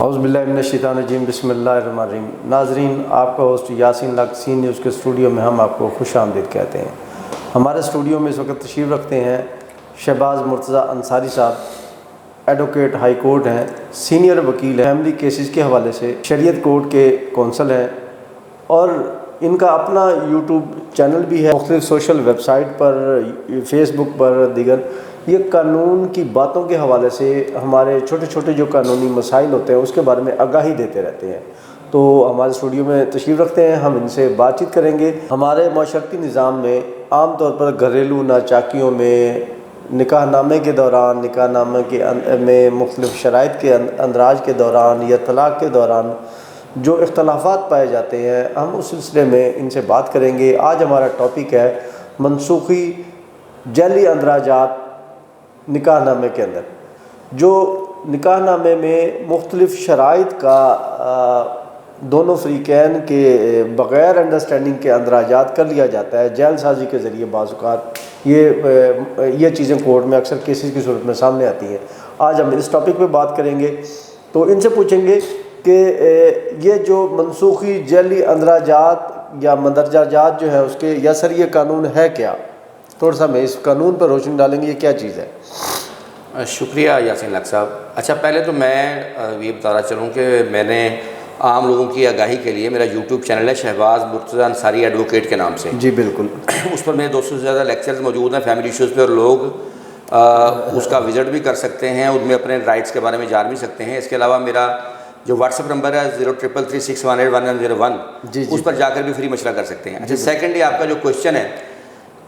اعوذ باللہ من الشیطان الرجیم، بسم اللہ الرحمن الرحیم۔ ناظرین، آپ کا ہوسٹ یاسین لق سی نیوز کے اسٹوڈیو میں ہم آپ کو خوش آمدید کہتے ہیں۔ ہمارے اسٹوڈیو میں اس وقت تشریف رکھتے ہیں شہباز مرتضیٰ انصاری صاحب، ایڈوکیٹ ہائی کورٹ ہیں، سینئر وکیل ہیں، فیملی کیسز کے حوالے سے شریعت کورٹ کے کونسل ہیں، اور ان کا اپنا یوٹیوب چینل بھی ہے، مختلف سوشل ویب سائٹ پر، فیس بک پر، دیگر یہ قانون کی باتوں کے حوالے سے ہمارے چھوٹے چھوٹے جو قانونی مسائل ہوتے ہیں اس کے بارے میں آگاہی دیتے رہتے ہیں۔ تو ہمارے اسٹوڈیو میں تشریف رکھتے ہیں، ہم ان سے بات چیت کریں گے۔ ہمارے معاشرتی نظام میں عام طور پر گھریلو ناچاکیوں میں، نکاح نامے کے دوران، نکاح نامے میں مختلف شرائط کے اندراج کے دوران یا طلاق کے دوران جو اختلافات پائے جاتے ہیں، ہم اس سلسلے میں ان سے بات کریں گے۔ آج ہمارا ٹاپک ہے منسوخی جعلی اندراجات نکاح نامے کے اندر۔ جو نکاح نامے میں مختلف شرائط کا دونوں فریقین کے بغیر انڈرسٹینڈنگ کے اندراجات کر لیا جاتا ہے جعل سازی کے ذریعے، بعض اوقات یہ چیزیں کورٹ میں اکثر کیسز کی صورت میں سامنے آتی ہیں۔ آج ہم اس ٹاپک پہ بات کریں گے، تو ان سے پوچھیں گے کہ یہ جو منسوخی جعلی اندراجات یا مندرجہ جات جو ہے اس کے، یا سر یہ قانون ہے کیا؟ تھوڑا سا میں اس قانون پر روشنی ڈالیں گے، یہ کیا چیز ہے؟ شکریہ یاسین لق صاحب۔ اچھا، پہلے تو میں یہ بتانا چلوں کہ میں نے عام لوگوں کی آگاہی کے لیے میرا یوٹیوب چینل ہے شہباز مرتضیٰ انصاری ایڈوکیٹ کے نام سے۔ جی بالکل۔ اس پر میرے 200 سے زیادہ لیکچرز موجود ہیں فیملی ایشوز پہ، اور لوگ اس کا وزٹ بھی کر سکتے ہیں، ان میں اپنے رائٹس کے بارے میں جان بھی سکتے ہیں۔ اس کے علاوہ میرا جو واٹس ایپ نمبر ہے 0333618101، جی اس پر جا کر بھی فری مشورہ کر سکتے ہیں۔ اچھا، سیکنڈلی آپ کا جو کوشچن ہے،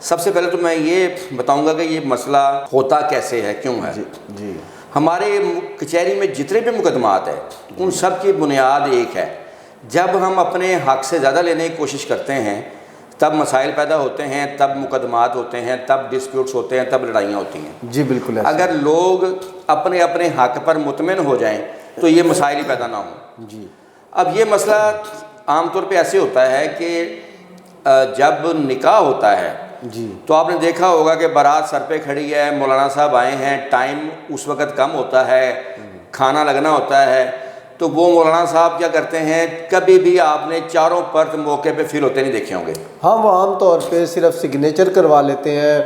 سب سے پہلے تو میں یہ بتاؤں گا کہ یہ مسئلہ ہوتا کیسے ہے، کیوں ہے۔ جی ہمارے کچہری میں جتنے بھی مقدمات ہیں ان سب کی بنیاد ایک ہے، جب ہم اپنے حق سے زیادہ لینے کی کوشش کرتے ہیں تب مسائل پیدا ہوتے ہیں، تب مقدمات ہوتے ہیں، تب ڈسپیوٹس ہوتے ہیں، تب لڑائیاں ہوتی ہیں۔ جی بالکل۔ اگر لوگ اپنے اپنے حق پر مطمئن ہو جائیں تو یہ مسائل ہی پیدا نہ ہوں۔ جی اب یہ مسئلہ عام طور پہ ایسے ہوتا ہے کہ جب نکاح ہوتا ہے جی تو آپ نے دیکھا ہوگا کہ بارات سر پہ کھڑی ہے، مولانا صاحب آئے ہیں، ٹائم اس وقت کم ہوتا ہے، کھانا لگنا ہوتا ہے، تو وہ مولانا صاحب کیا کرتے ہیں، کبھی بھی آپ نے چاروں پرت موقع پہ فیل ہوتے نہیں دیکھے ہوں گے۔ ہاں، وہ عام طور پہ صرف سگنیچر کروا لیتے ہیں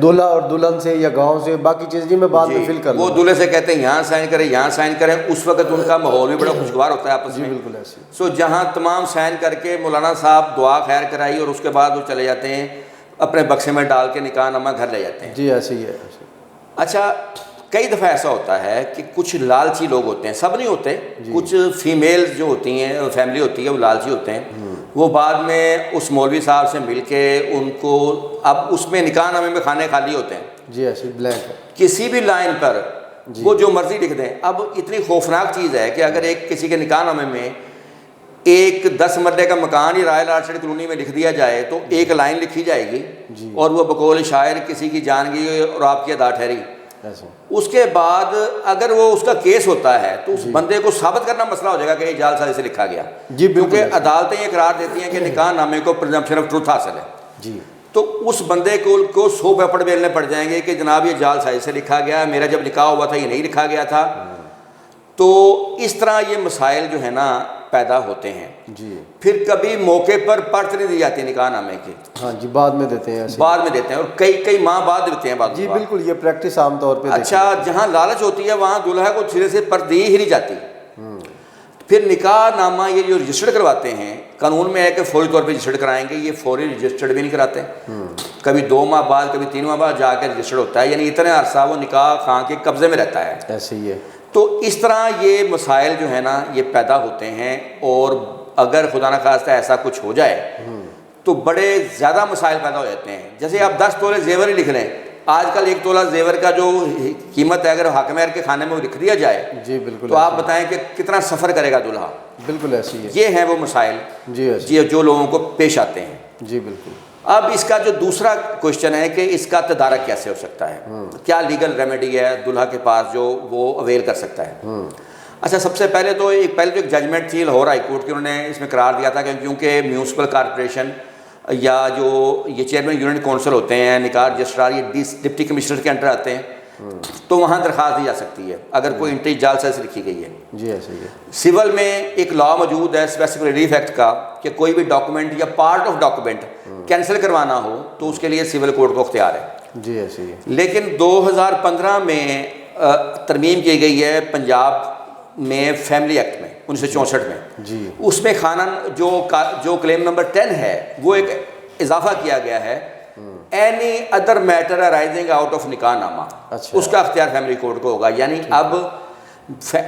دولہا اور دلہن سے یا گاؤں سے، باقی چیز جی میں بعد میں فل کر لوں وہ گا۔ دولہے سے کہتے ہیں یہاں سائن کریں، یہاں سائن کریں، اس وقت ان کا ماحول بھی بڑا خوشگوار ہوتا ہے آپس جی میں۔ بالکل ایسے۔ سو جہاں تمام سائن کر کے مولانا صاحب دعا خیر کرائی اور اس کے بعد وہ چلے جاتے ہیں، اپنے بکسے میں ڈال کے نکاح نامہ گھر لے جاتے ہیں۔ جی ایسے ہی ہے۔ اچھا، کئی دفعہ ایسا ہوتا ہے کہ کچھ لالچی لوگ ہوتے ہیں، سب نہیں ہوتے، کچھ فیمیل جو ہوتی ہیں، فیملی ہوتی ہے، وہ لالچی ہوتے ہیں، وہ بعد میں اس مولوی صاحب سے مل کے ان کو، اب اس میں نکاح نامے میں کھانے خالی ہوتے ہیں، جی ایسے بلینک ہے۔ کسی بھی لائن پر وہ جو مرضی لکھ دیں۔ اب اتنی خوفناک چیز ہے کہ اگر ایک کسی کے نکاح نامے میں ایک 10 مرلے کا مکان ہی رائل آرچڈ کالونی میں لکھ دیا جائے تو ایک لائن لکھی جائے گی، اور وہ بقول شاعر کسی کی جان گئی اور آپ کی ادا ٹھہری۔ اس کے بعد اگر وہ اس کا کیس ہوتا ہے تو اس بندے کو ثابت کرنا مسئلہ ہو جائے گا کہ یہ جعل سازی سے لکھا گیا، کیونکہ عدالتیں یہ قرار دیتی ہیں کہ نکاح نامے کو پرزمپشن آف ٹروتھ حاصل ہے۔ جی تو اس بندے کو 100 پیپر بیلنے پڑ جائیں گے کہ جناب یہ جعل سازی سے لکھا گیا، میرا جب نکاح ہوا تھا یہ نہیں لکھا گیا تھا۔ تو اس طرح یہ مسائل جو ہے نا پیدا ہوتے ہیں۔ جی پھر کبھی موقع پر پرت نہیں دی جاتی نکاح نامے کی، ہاں جی، بعد میں دیتے ہیں، بعد میں دیتے ہیں، اور کئی ماہ بعد دیتے ہیں بعد۔ جی بالکل، یہ پریکٹس عام طور پہ۔ اچھا، جہاں لالچ ہوتی ہے وہاں دلہا کو سرے سے پرت دی ہی نہیں جاتی۔ پھر نکاح نامہ یہ جو رجسٹرڈ کرواتے ہیں، قانون میں ہے کہ فوری طور پہ رجسٹرڈ کرائیں گے، یہ فوری رجسٹرڈ بھی نہیں کراتے، کبھی 2 ماہ بعد، کبھی 3 ماہ بعد جا کے رجسٹرڈ ہوتا ہے، یعنی اتنے عرصہ وہ نکاح خواہ کے قبضے میں رہتا ہے۔ ایسے ہی ہے۔ تو اس طرح یہ مسائل جو ہیں نا یہ پیدا ہوتے ہیں، اور اگر خدا نخواستہ ایسا کچھ ہو جائے تو بڑے زیادہ مسائل پیدا ہو جاتے ہیں۔ جیسے آپ 10 تولے زیور ہی لکھ لیں، آج کل 1 تولہ زیور کا جو قیمت ہے اگر حاکم مہر کے کھانے میں وہ لکھ دیا جائے جی بالکل، تو آپ بتائیں کہ کتنا سفر کرے گا دلہا۔ بالکل ایسے ہی ہے۔ یہ ہیں وہ مسائل جی جو لوگوں کو پیش آتے ہیں۔ جی بالکل۔ اب اس کا جو دوسرا کوشچن ہے کہ اس کا تدارک کیسے ہو سکتا ہے، کیا لیگل ریمیڈی ہے دلہا کے پاس جو وہ اویل کر سکتا ہے۔ اچھا، سب سے پہلے تو ایک ججمنٹ تھی لاہور ہائی کورٹ کی، انہوں نے اس میں قرار دیا تھا کہ کیونکہ میونسپل کارپوریشن یا جو یہ چیئرمین یونٹ کونسل ہوتے ہیں، نکاح رجسٹرار، یہ ڈپٹی کمشنر کے انڈر آتے ہیں، تو وہاں درخواست دی جا سکتی ہے اگر کوئی انٹری جعل سازی سے لکھی گئی ہے. جی ایسے ہی ہے. سول میں ایک لا موجود ہے اسپیسیفک ریلیف ایکٹ کا کہ کوئی بھی ڈاکومنٹ یا پارٹ آف ڈاکومنٹ کینسل کروانا ہو تو اس کے لیے سول کوڈ کو اختیار ہے. جی ایسے ہی ہے. لیکن 2015 میں ترمیم کی گئی ہے پنجاب میں فیملی ایکٹ میں 1964 میں. جی اس میں خانہ جو کلیم نمبر 10 ہے وہ ایک اضافہ کیا گیا ہے any other matter arising out of نکاح نامہ. اچھا. اس کا اختیار فیملی کورٹ کو ہوگا. یعنی اب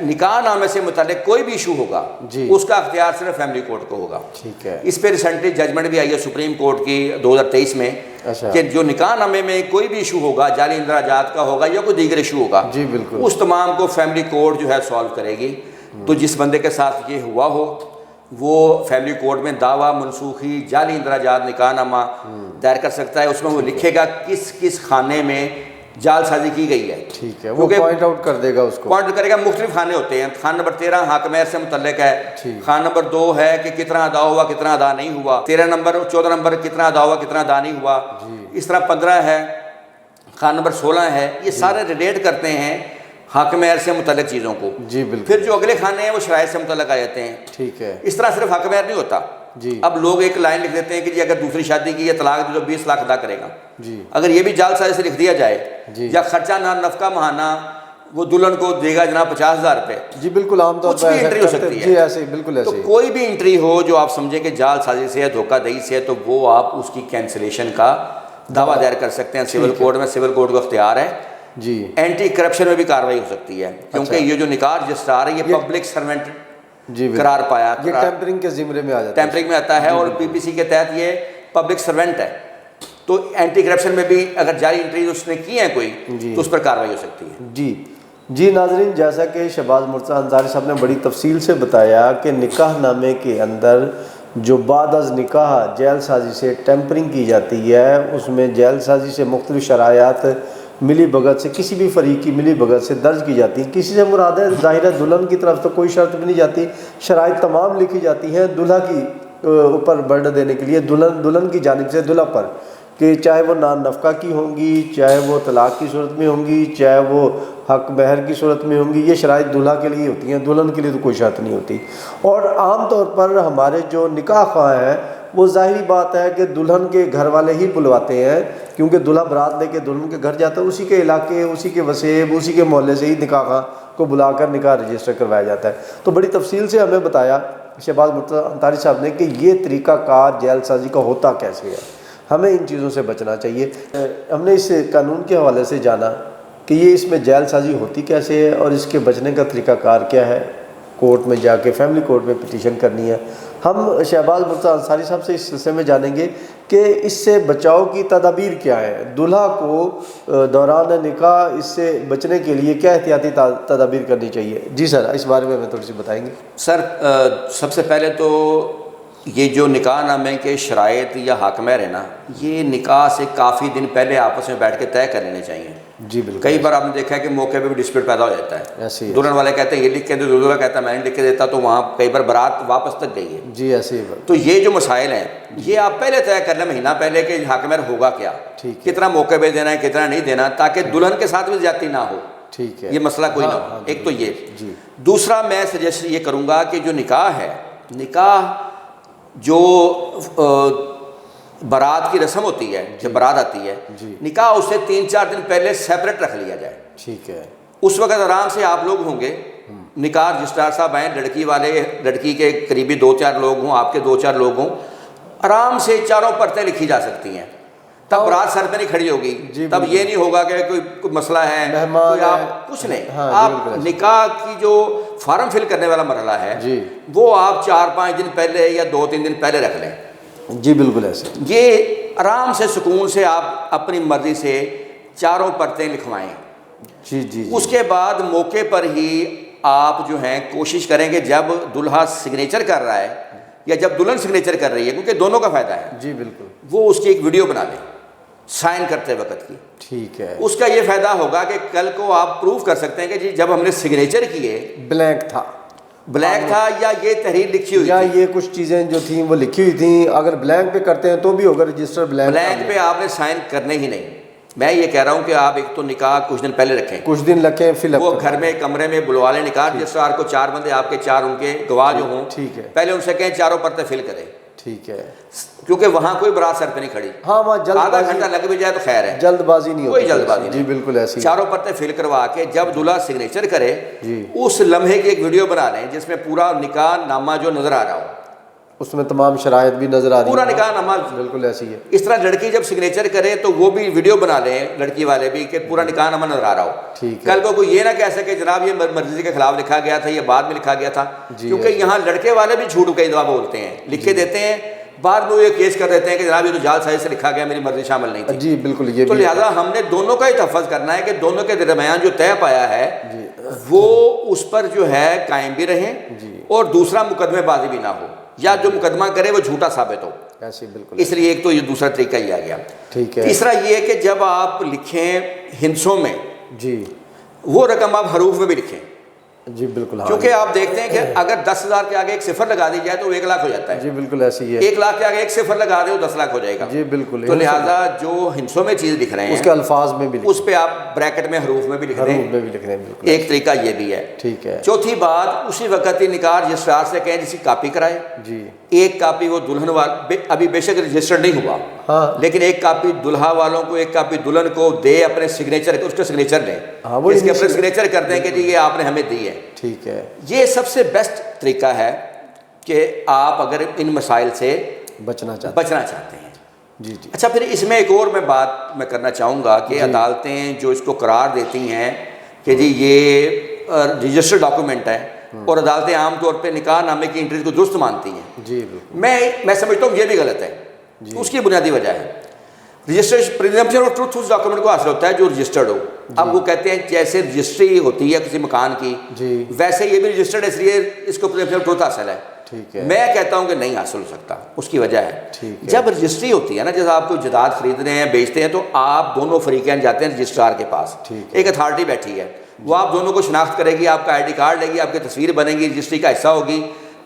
نکاح نامے سے متعلق کوئی بھی ایشو ہوگا جی اس کا اختیار صرف فیملی کورٹ کو ہوگا. ٹھیک ہے. اس پہ ریسنٹلی ججمنٹ بھی آئی ہے سپریم کورٹ کی 2023 میں اچھا. کہ جو نکاح نامے میں کوئی بھی ایشو ہوگا جعلی اندراجات کا ہوگا یا کوئی دیگر ایشو ہوگا جی بالکل اس تمام کو فیملی کورٹ جو ہے سالو کرے گی. تو جس بندے کے ساتھ یہ ہوا ہو وہ فیملی کورٹ میں دعویٰ منسوخی جعلی اندراجات نکاح نامہ دائر کر سکتا ہے. اس میں وہ لکھے گا کس کس خانے میں جعل سازی کی گئی ہے. ٹھیک ہے. وہ پوائنٹ آؤٹ کر دے گا اس کو. پوائنٹ کرے گا. مختلف خانے ہوتے ہیں. خانہ نمبر 13 حق مہر سے متعلق ہے. خانہ نمبر 2 ہے کہ کتنا ادا ہوا کتنا ادا نہیں ہوا. 13 نمبر 14 نمبر کتنا ادا ہوا کتنا ادا نہیں ہوا. اس طرح 15 ہے. خانہ نمبر 16 ہے. یہ سارے ریلیٹ کرتے ہیں حق مہر سے متعلق چیزوں کو. جی بالکل. پھر جو اگلے خانے ہیں وہ شرائط سے متعلق آ جاتے ہیں. ٹھیک ہے. اس طرح صرف حق مہر نہیں ہوتا. جی. اب لوگ ایک لائن لکھ دیتے ہیں کہ جی اگر دوسری شادی کی یا طلاق دی تو 20 لاکھ ادا کرے گا. جی. اگر یہ بھی جعل سازی سے لکھ دیا جائے جی. یا خرچہ نہ نفقہ ماہانہ وہ دلہن کو دے گا جناب 50,000 روپے. جی بالکل. عام طور پر انٹری ہو سکتی ہے. جی ایسے ہی بالکل ایسے تو ہی. کوئی بھی انٹری ہو جو آپ سمجھیں کہ جعل سازی سے ہے دھوکہ دہی سے ہے تو وہ آپ اس کی کینسلیشن کا دعویٰ دائر کر سکتے ہیں سول کوڈ میں. سول کوڈ کو اختیار ہے. جی. اینٹی کرپشن میں بھی کارروائی ہو سکتی ہے کیونکہ یہ جو نکاح رجسٹرار ہے یہ پبلک سرونٹ جی قرار پایا. یہ ٹیمپرنگ کے زمرے میں آ جاتا ہے. ٹیمپرنگ میں آتا ہے اور پی پی سی کے تحت یہ پبلک سرونٹ ہے. تو اینٹی کرپشن میں بھی اگر جعلی انٹریز اس نے کی ہیں کوئی تو اس پر کارروائی ہو سکتی ہے. جی. جی ناظرین جیسا کہ شہباز مرتضیٰ انصاری صاحب نے بڑی تفصیل سے بتایا کہ نکاح نامے کے اندر جو بعد از نکاح جعل سازی سے ٹیمپرنگ کی جاتی ہے اس میں جعل سازی سے مختلف شرائط ملی بھگت سے کسی بھی فریق کی ملی بھگت سے درج کی جاتی ہیں. کسی سے مراد ہے ظاہر ہے دلہن کی طرف تو کوئی شرط بھی نہیں جاتی. شرائط تمام لکھی جاتی ہیں دلہا کی اوپر برڈن دینے کے لیے دلہن کی جانب سے دلہا پر کہ چاہے وہ نان نفقہ کی ہوں گی چاہے وہ طلاق کی صورت میں ہوں گی چاہے وہ حق مہر کی صورت میں ہوں گی. یہ شرائط دلہا کے لیے ہوتی ہیں. دلہن کے لیے تو کوئی شرط نہیں ہوتی. اور عام طور پر ہمارے جو نکاح خواہ ہیں وہ ظاہری بات ہے کہ دلہن کے گھر والے ہی بلواتے ہیں کیونکہ دلہا برات لے کے دلہن کے گھر جاتا ہے. اسی کے علاقے اسی کے وسیب اسی کے محلے سے ہی نکاح خواہ کو بلا کر نکاح رجسٹر کروایا جاتا ہے. تو بڑی تفصیل سے ہمیں بتایا شہباز مرتضیٰ انصاری صاحب نے کہ یہ طریقہ کار جعل سازی کا ہوتا کیسے ہے. ہمیں ان چیزوں سے بچنا چاہیے. ہم نے اس قانون کے حوالے سے جانا کہ یہ اس میں جعل سازی ہوتی کیسے ہے اور اس کے بچنے کا طریقہ کار کیا ہے. کورٹ میں جا کے فیملی کورٹ میں پٹیشن کرنی ہے. ہم شہباز مرتضیٰ انصاری صاحب سے اس سلسلے میں جانیں گے کہ اس سے بچاؤ کی تدابیر کیا ہے. دلہا کو دوران نکاح اس سے بچنے کے لیے کیا احتیاطی تدابیر کرنی چاہیے. جی سر اس بارے میں ہمیں تھوڑی سی بتائیں گے. سر سب سے پہلے تو یہ جو نکاح نامے کے شرائط یا حق مہر ہے نا یہ نکاح سے کافی دن پہلے آپس میں بیٹھ کے طے کر لینے چاہیے. جی بالکل. کئی بار آپ نے دیکھا ہے کہ موقع پہ بھی ڈسپیوٹ پیدا ہو جاتا ہے. ایسے ہی دلہن والے کہتے ہیں یہ لکھ کے دے, دلہا کہتا ہے میں نہیں لکھ کے دیتا, تو وہاں کئی بار بارات واپس تک گئی ہے. جی ایسے ہی. تو یہ جو مسائل ہیں یہ آپ پہلے طے کر لیں مہینہ پہلے کہ حق مہر ہوگا کیا, کتنا موقع پہ دینا ہے کتنا نہیں دینا, تاکہ دلہن کے ساتھ بھی زیادتی نہ ہو. ٹھیک ہے. یہ مسئلہ کوئی نہ ہو. ایک تو یہ. جی. دوسرا میں سجیسٹ یہ کروں گا کہ جو نکاح ہے نکاح جو بارات کی رسم ہوتی ہے جب بارات آتی ہے نکاح اس سے 3-4 دن پہلے سیپریٹ رکھ لیا جائے. ٹھیک ہے. اس وقت آرام سے آپ لوگ ہوں گے, نکاح رجسٹرار صاحب آئیں, لڑکی والے لڑکی کے قریبی 2-4 لوگ ہوں, آپ کے 2-4 لوگ ہوں, آرام سے چاروں پرتیں لکھی جا سکتی ہیں. تب رات سر پہ نہیں کھڑی ہوگی. تب یہ نہیں ہوگا کہ کوئی مسئلہ ہے کوئی آپ کچھ نہیں. آپ نکاح کی جو فارم فل کرنے والا مرحلہ ہے وہ آپ 4-5 دن پہلے یا 2-3 دن پہلے رکھ لیں. جی بالکل ایسے. یہ آرام سے سکون سے آپ اپنی مرضی سے چاروں پرتیں لکھوائیں. جی جی. اس کے بعد موقع پر ہی آپ جو ہیں کوشش کریں کہ جب دلہا سگنیچر کر رہا ہے یا جب دلہن سگنیچر کر رہی ہے, کیونکہ دونوں کا فائدہ ہے. جی بالکل. وہ اس کی ایک ویڈیو بنا لیں سائن کرتے وقت کی. ٹھیک ہے. اس کا یہ فائدہ ہوگا کہ کل کو آپ پروف کر سکتے ہیں کہ جی جب ہم نے سگنیچر کیے بلینک تھا یا یہ تحریر لکھی ہوئی یا یہ کچھ چیزیں جو تھیں وہ لکھی ہوئی تھیں. اگر بلینک پہ کرتے ہیں تو بھی ہوگا رجسٹر بلینک پہ آپ نے سائن کرنے ہی نہیں. میں یہ کہہ رہا ہوں کہ آپ ایک تو نکاح کچھ دن پہلے رکھیں، کچھ دن رکھیں، پھر وہ گھر میں کمرے میں بلوا لیں نکاح رجسٹرار کو، 4 بندے آپ کے 4 ان کے گواہ جو ہوں، ٹھیک ہے، پہلے ان سے کہیں چاروں پرتیں فل کریں، ٹھیک ہے، کیونکہ وہاں کوئی برات سر پہ نہیں کھڑی، ہاں وہاں جلد آدھا گھنٹہ لگ بھی جائے تو خیر ہے، جلد بازی نہیں ہوتی، کوئی جلد بازی نہیں، جی بالکل ایسی، چاروں پرتیں فل کروا کے جب دلہا سگنیچر کرے جی اس لمحے کی ایک ویڈیو بنا لیں جس میں پورا نکاح نامہ جو نظر آ رہا ہو، اس میں تمام شرائط بھی نظر آ رہی پورا ہیں، نکاح نامہ بالکل ایسی ہے، اس طرح لڑکی جب سگنیچر کرے تو وہ بھی ویڈیو بنا لیں لڑکی والے بھی کہ پورا نکاح نامہ نظر آ رہا ہو، ٹھیک ہے، کل کو کوئی یہ نہ کہہ سکے جناب یہ مرضی کے خلاف لکھا گیا تھا، یہ بعد میں لکھا گیا تھا، کیونکہ یہاں لڑکے والے بھی جھوٹ کئی دفعہ بولتے ہیں، لکھ کے دیتے ہیں، بعد میں وہ یہ کیس کر دیتے ہیں کہ جناب یہ تو جعل سازی سے لکھا گیا، میری مرضی شامل نہیں تھی، جی بالکل، یہ تو لہٰذا ہم نے دونوں کا ہی تحفظ کرنا ہے کہ دونوں کے درمیان جو طے پایا ہے وہ اس پر جو ہے قائم بھی رہیں اور دوسرا مقدمے بازی بھی نہ ہو، یا جو مقدمہ کرے وہ جھوٹا ثابت ہو، ایسی بالکل، اس لیے ایک تو یہ دوسرا طریقہ یہ آ گیا۔ ٹھیک ہے، تیسرا یہ ہے کہ جب آپ لکھیں ہندسوں میں جی وہ رقم آپ حروف میں بھی لکھیں، جی بالکل، ہاں کیونکہ آپ دیکھتے ہیں کہ اگر 10,000 کے آگے ایک صفر لگا دی جائے تو وہ 1 لاکھ ہو جاتا ہے، جی بالکل ایسی ہے، 1 لاکھ کے آگے ایک صفر لگا دے وہ 10 لاکھ ہو جائے گا، جی بالکل، تو لہٰذا جو ہندسوں میں چیز لکھ رہے ہیں اس کے الفاظ میں بھی اس پہ آپ بریکٹ میں حروف میں بھی لکھ دیں، حروف میں بھی لکھنے، بالکل ایک طریقہ یہ بھی ہے۔ ٹھیک ہے، چوتھی بات، اسی وقت ہی نکاح رجسٹرار سے کہیں جس کی کاپی کرائے، جی ایک کاپی وہ دلہن والے، ابھی بے شک رجسٹرڈ نہیں ہوا ہاں، لیکن ایک کاپی دلہا والوں کو، ایک کاپی دلہن کو دے، اپنے سگنیچر، اس کے سگنیچر لیں، ہاں وہ اس کے اپنے سگنیچر کر دیں کہ جی یہ آپ نے ہمیں دی ہے، ٹھیک ہے، یہ سب سے بیسٹ طریقہ ہے کہ آپ اگر ان مسائل سے بچنا چاہتے ہیں۔ جی جی، اچھا، پھر اس میں ایک اور بات میں کرنا چاہوں گا کہ عدالتیں جو اس کو قرار دیتی ہیں کہ جی یہ رجسٹرڈ ڈاکومنٹ ہے، اور عدالتیں عام طور پہ نکاح نامے کی انٹری کو درست مانتی ہیں، جی بالکل، میں سمجھتا ہوں یہ بھی غلط ہے، اس کی بنیادی وجہ ہے رجسٹریشن پرزمپشن آف ٹروتھ اس ڈاکومنٹ کو حاصل ہوتا ہے جو رجسٹرڈ ہو۔ اب وہ کہتے ہیں جیسے رجسٹری ہوتی ہے کسی مکان کی، جی ویسے یہ بھی رجسٹرڈ ہے، اس لیے اس کو پرزمپشن آف ٹروتھ حاصل ہے، ٹھیک ہے، میں کہتا ہوں کہ نہیں حاصل ہو سکتا، اس کی وجہ ہے ٹھیک ہے، جب رجسٹری ہوتی ہے نا، جیسے آپ کو جائیداد خرید رہے ہیں بیچتے ہیں تو آپ دونوں فریقین جاتے ہیں رجسٹرار کے پاس، ٹھیک ہے، ایک اتھارٹی بیٹھی ہے، وہ آپ دونوں کو شناخت کرے گی، آپ کا آئی ڈی کارڈ لے گی، آپ کی تصویر بنے گی، رجسٹری کا حصہ ہوگی،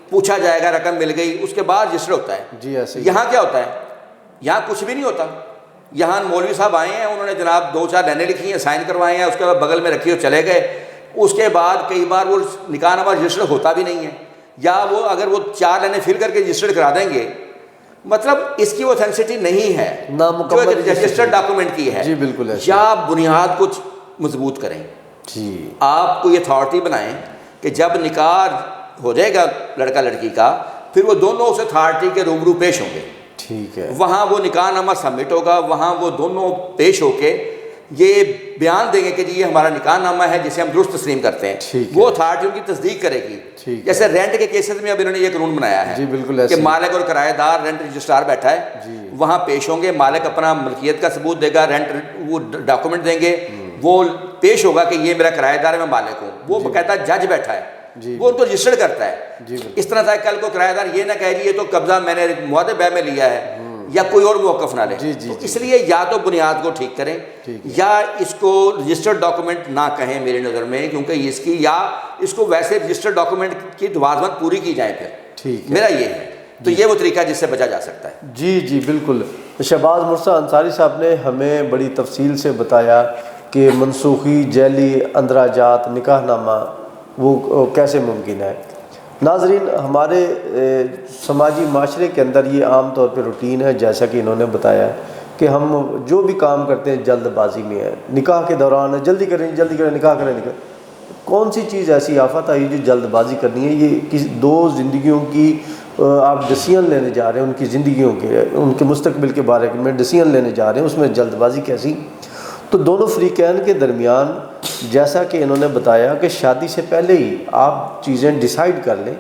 پوچھا جائے گا، رقم مل گئی، اس کے بعد رجسٹر ہوتا ہے۔ جی ایسے ہی، یہاں کیا ہوتا ہے؟ یہاں کچھ بھی نہیں ہوتا، یہاں مولوی صاحب آئے ہیں، انہوں نے جناب 2-4 لائنیں لکھی ہیں، سائن کروائے ہیں، اس کے بعد بغل میں رکھی اور چلے گئے، اس کے بعد کئی بار وہ نکاح نامہ رجسٹر ہوتا بھی نہیں ہے، یا وہ اگر وہ 4 لائنیں فل کر کے رجسٹرڈ کرا دیں گے، مطلب اس کی اوتھینسٹی نہیں ہے جو ایک رجسٹرڈ ڈاکومنٹ کی ہے۔ جی بالکل ایسے، یا بنیاد کو مضبوط کریں، جی آپ کو یہ اتھارٹی بنائیں کہ جب نکاح ہو جائے گا لڑکا لڑکی کا، پھر وہ دونوں اس اتھارٹی کے روبرو پیش ہوں گے، ٹھیک ہے، وہاں وہ نکاح نامہ سبمٹ ہوگا، وہاں وہ دونوں پیش ہو کے یہ بیان دیں گے کہ جی یہ ہمارا نکاح نامہ ہے جسے ہم درست تسلیم کرتے ہیں، ٹھیک ہے، وہ اتھارٹی ان کی تصدیق کرے گی۔ ٹھیک ہے، جیسے رینٹ کے کیسز میں اب انہوں نے یہ قانون بنایا ہے جی بالکل کہ ایسے، مالک اور کرایہ دار، رینٹ رجسٹرار بیٹھا ہے، جی وہاں پیش ہوں گے، مالک اپنا ملکیت کا ثبوت دے گا، رینٹ وہ ڈاکومنٹ دیں گے، وہ پیش ہوگا کہ یہ میرا کرایہ دار ہے، میں مالک ہوں، وہ باقاعدہ جج بیٹھا ہے، جی وہ ان کو رجسٹرڈ کرتا ہے۔ جی بالکل، اس طرح سے کل کو کرایہ دار یہ نہ کہے جی یہ تو قبضہ میں نے معاہدے بے میں لیا ہے، یا کوئی اور موقف نہ لے، جی جی، تو اس لیے یا تو بنیاد کو ٹھیک کریں، ٹھیک ہے، یا اس کو رجسٹرڈ ڈاکومنٹ نہ کہیں میری نظر میں، کیونکہ اس کی، یا اس کو ویسے رجسٹرڈ ڈاکومنٹ کی لوازمت پوری کی جائے پھر، ٹھیک ہے، میرا یہ ہے، تو یہ وہ طریقہ جس سے بچا جا سکتا ہے۔ جی جی بالکل، شہباز مرتضیٰ انصاری صاحب نے ہمیں بڑی تفصیل سے بتایا کہ منسوخی، جعلی اندراجات، نکاح نامہ وہ کیسے ممکن ہے۔ ناظرین، ہمارے سماجی معاشرے کے اندر یہ عام طور پہ روٹین ہے، جیسا کہ انہوں نے بتایا کہ ہم جو بھی کام کرتے ہیں جلد بازی میں ہے، نکاح کے دوران جلدی کریں، نکاح کریں، کون سی چیز ایسی آفت آئی جو جلد بازی کرنی ہے؟ یہ کسی 2 زندگیوں کی آپ ڈسیزن لینے جا رہے ہیں، ان کی زندگیوں کے، ان کے مستقبل کے بارے میں ڈسیزن لینے جا رہے ہیں، اس میں جلد بازی کیسی؟ تو دونوں فریقین کے درمیان جیسا کہ انہوں نے بتایا کہ شادی سے پہلے ہی آپ چیزیں ڈیسائیڈ کر لیں،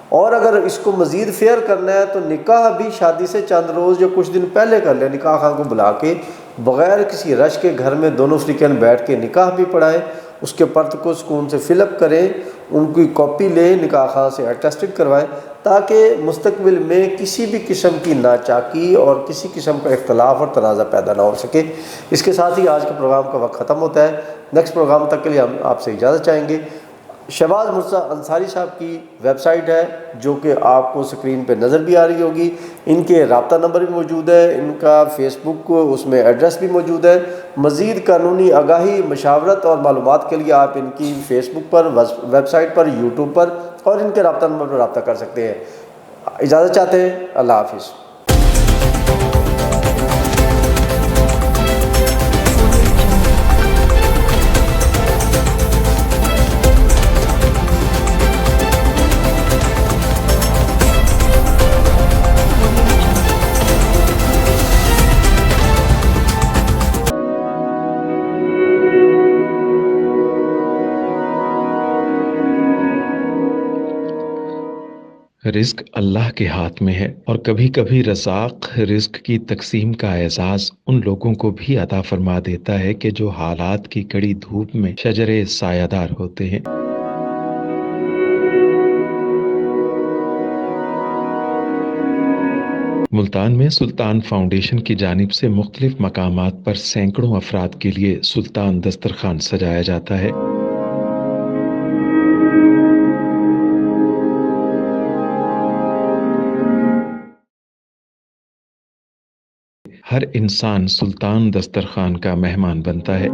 اور اگر اس کو مزید فیئر کرنا ہے تو نکاح بھی شادی سے چند روز یا کچھ دن پہلے کر لیں، نکاح خواہ کو بلا کے بغیر کسی رش کے گھر میں دونوں فریقین بیٹھ کے نکاح بھی پڑھائیں، اس کے پرت کو سکون سے فل اپ کریں، ان کی کاپی لیں، نکاح خواہ سے اٹیسٹڈ کروائیں، تاکہ مستقبل میں کسی بھی قسم کی ناچاکی اور کسی قسم کا اختلاف اور تنازع پیدا نہ ہو سکے۔ اس کے ساتھ ہی آج کے پروگرام کا وقت ختم ہوتا ہے۔ نیکسٹ پروگرام تک کے لیے ہم آپ سے اجازت چاہیں گے۔ شہباز مرتضیٰ انصاری صاحب کی ویب سائٹ ہے جو کہ آپ کو سکرین پہ نظر بھی آ رہی ہوگی. ان کے رابطہ نمبر بھی موجود ہے, ان کا فیس بک اس میں ایڈریس بھی موجود ہے. مزید قانونی آگاہی, مشاورت اور معلومات کے لیے آپ ان کی فیس بک پر, ویب سائٹ پر, یوٹیوب پر اور ان کے رابطہ نمبر پر رابطہ کر سکتے ہیں. اجازت چاہتے ہیں, اللہ حافظ. رزق اللہ کے ہاتھ میں ہے اور کبھی کبھی رزاق رزق کی تقسیم کا اعزاز ان لوگوں کو بھی عطا فرما دیتا ہے کہ جو حالات کی کڑی دھوپ میں شجرے سایہ دار ہوتے ہیں. ملتان میں سلطان فاؤنڈیشن کی جانب سے مختلف مقامات پر سینکڑوں افراد کے لیے سلطان دسترخوان سجایا جاتا ہے. ہر انسان سلطان دسترخوان کا مہمان بنتا ہے.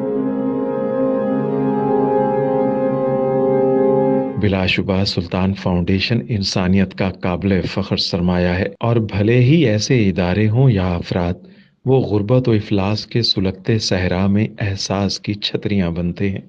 بلا شبہ سلطان فاؤنڈیشن انسانیت کا قابل فخر سرمایہ ہے اور بھلے ہی ایسے ادارے ہوں یا افراد، وہ غربت و افلاس کے سلگتے صحرا میں احساس کی چھتریاں بنتے ہیں.